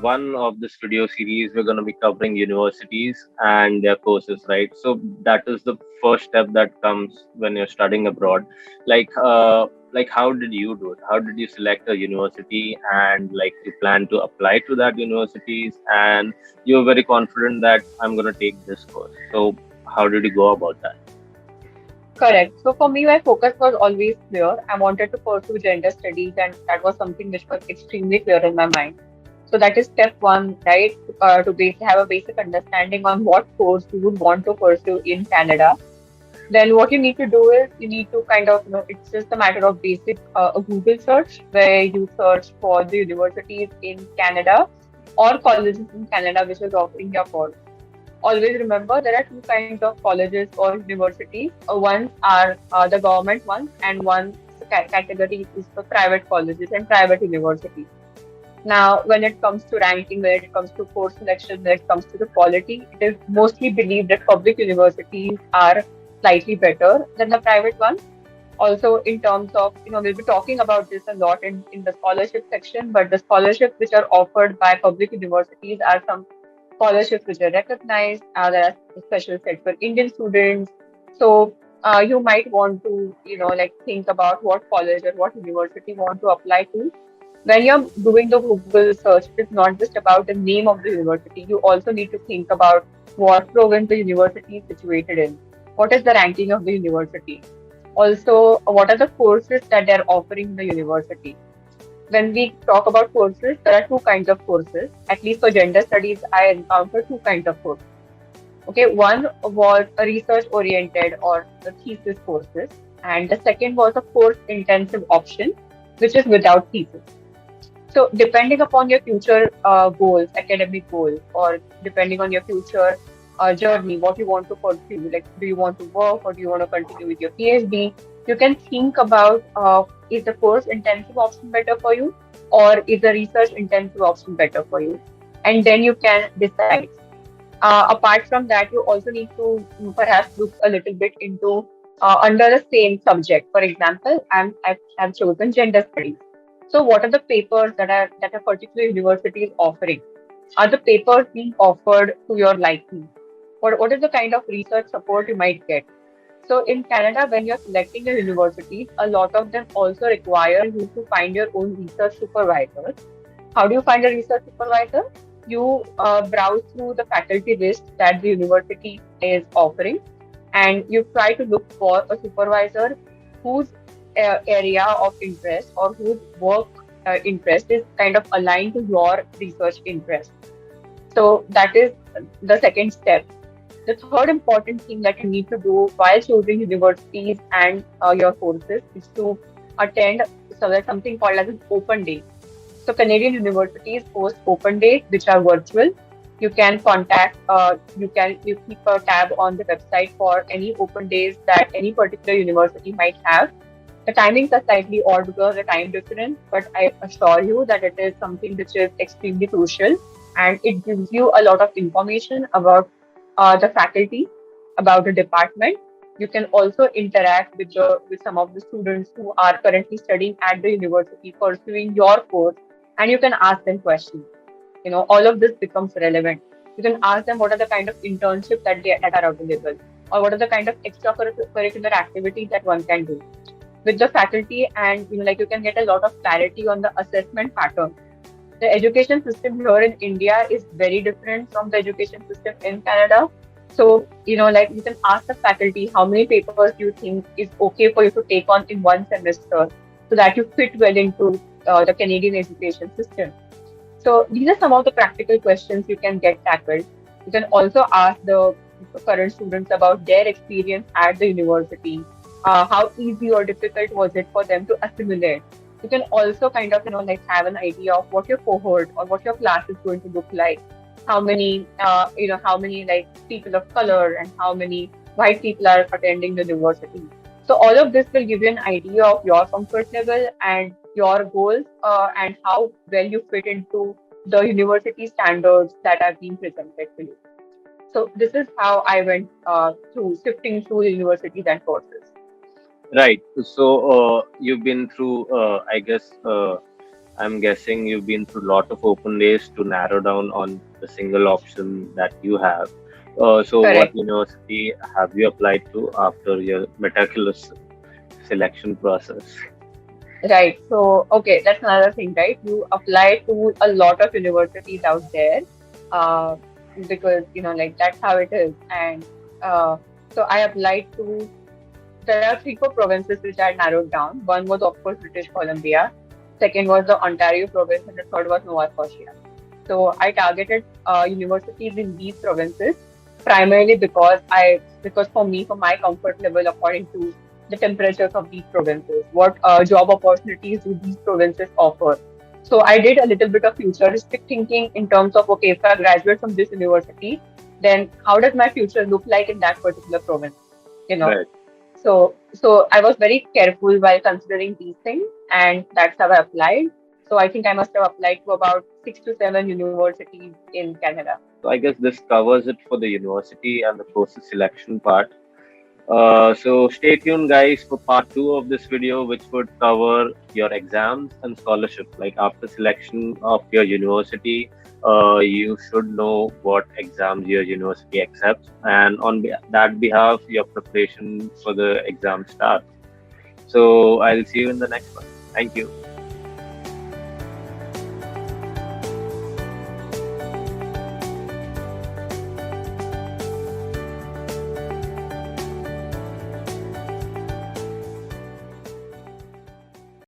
one of the studio series, we're going to be covering universities and their courses, right? So that is the first step that comes when you're studying abroad. Like how did you do it? How did you select a university and like you plan to apply to that universities and you're very confident that I'm going to take this course. So how did you go about that? Correct. So for me, my focus was always clear. I wanted to pursue gender studies, and that was something which was extremely clear in my mind. So that is step one, right? Have a basic understanding on what course you would want to pursue in Canada. Then what you need to do is you need to kind of, it's just a matter of basic a Google search where you search for the universities in Canada or colleges in Canada which is offering your course. Always remember there are two kinds of colleges or universities. One are the government ones, and one category is the private colleges and private universities. Now, when it comes to ranking, when it comes to course selection, when it comes to the quality, it is mostly believed that public universities are slightly better than the private ones. Also, in terms of, we'll be talking about this a lot in the scholarship section, but the scholarships which are offered by public universities are some scholarships which are recognized. There are special set for Indian students. So, you might want to, like think about what college or what university you want to apply to. When you're doing the Google search, it's not just about the name of the university. You also need to think about what province the university is situated in. What is the ranking of the university? Also, what are the courses that they're offering in the university? When we talk about courses, there are two kinds of courses. At least for gender studies, I encountered two kinds of courses. Okay, one was a research oriented or the thesis courses, and the second was a course intensive option, which is without thesis. So, depending upon your future goals, academic goals, or depending on your future journey, what you want to pursue, like do you want to work or do you want to continue with your PhD, you can think about is the course intensive option better for you or is the research intensive option better for you? And then you can decide. Apart from that, you also need to perhaps look a little bit into under the same subject. For example, I've chosen gender studies. So, what are the papers that a particular university is offering? Are the papers being offered to your liking? What is the kind of research support you might get? So, in Canada, when you're selecting your universities, a lot of them also require you to find your own research supervisors. How do you find a research supervisor? You browse through the faculty list that the university is offering, and you try to look for a supervisor whose area of interest or whose work interest is kind of aligned to your research interest. So that is the second step. The third important thing that you need to do while choosing universities and your courses is to attend, so there's something called as an open day. So Canadian universities host open days which are virtual. You can contact, you keep a tab on the website for any open days that any particular university might have. The timings are slightly odd because of the time difference, but I assure you that it is something which is extremely crucial and it gives you a lot of information about the faculty, about the department. You can also interact with some of the students who are currently studying at the university, pursuing your course, and you can ask them questions. All of this becomes relevant. You can ask them what are the kind of internships that are available, or what are the kind of extracurricular activities that one can do with the faculty, and like you can get a lot of clarity on the assessment pattern. The education system here in India is very different from the education system in Canada. So, like you can ask the faculty how many papers you think is okay for you to take on in one semester so that you fit well into the Canadian education system. So, these are some of the practical questions you can get tackled. You can also ask the current students about their experience at the university. How easy or difficult was it for them to assimilate? You can also kind of, like have an idea of what your cohort or what your class is going to look like. How many like people of color and how many white people are attending the university. So all of this will give you an idea of your comfort level and your goals and how well you fit into the university standards that are being presented to you. So this is how I went through sifting through the universities and courses. Right. So you've been through, I guess, I'm guessing you've been through a lot of open days to narrow down on the single option that you have. So, what Correct. university have you applied to after your meticulous selection process? Right. So, okay, that's another thing, right? You apply to a lot of universities out there, uh, because like that's how it is. And uh, so I applied to. There are three, four provinces which I narrowed down. One was, of course, British Columbia. Second was the Ontario province, and the third was Nova Scotia. So I targeted universities in these provinces primarily because for me, for my comfort level, according to the temperatures of these provinces, what job opportunities do these provinces offer? So I did a little bit of futuristic thinking in terms of, okay, if I graduate from this university, then how does my future look like in that particular province? You know, Right. so I was very careful while considering these things, and that's how I applied. So I think I must have applied to about 6 to 7 universities in Canada. So, I guess this covers it for the university and the courses selection part. So stay tuned, guys, for part two of this video, which would cover your exams and scholarship. Like after selection of your university, you should know what exams your university accepts, and on that behalf, your preparation for the exam starts. So I'll see you in the next one. Thank you.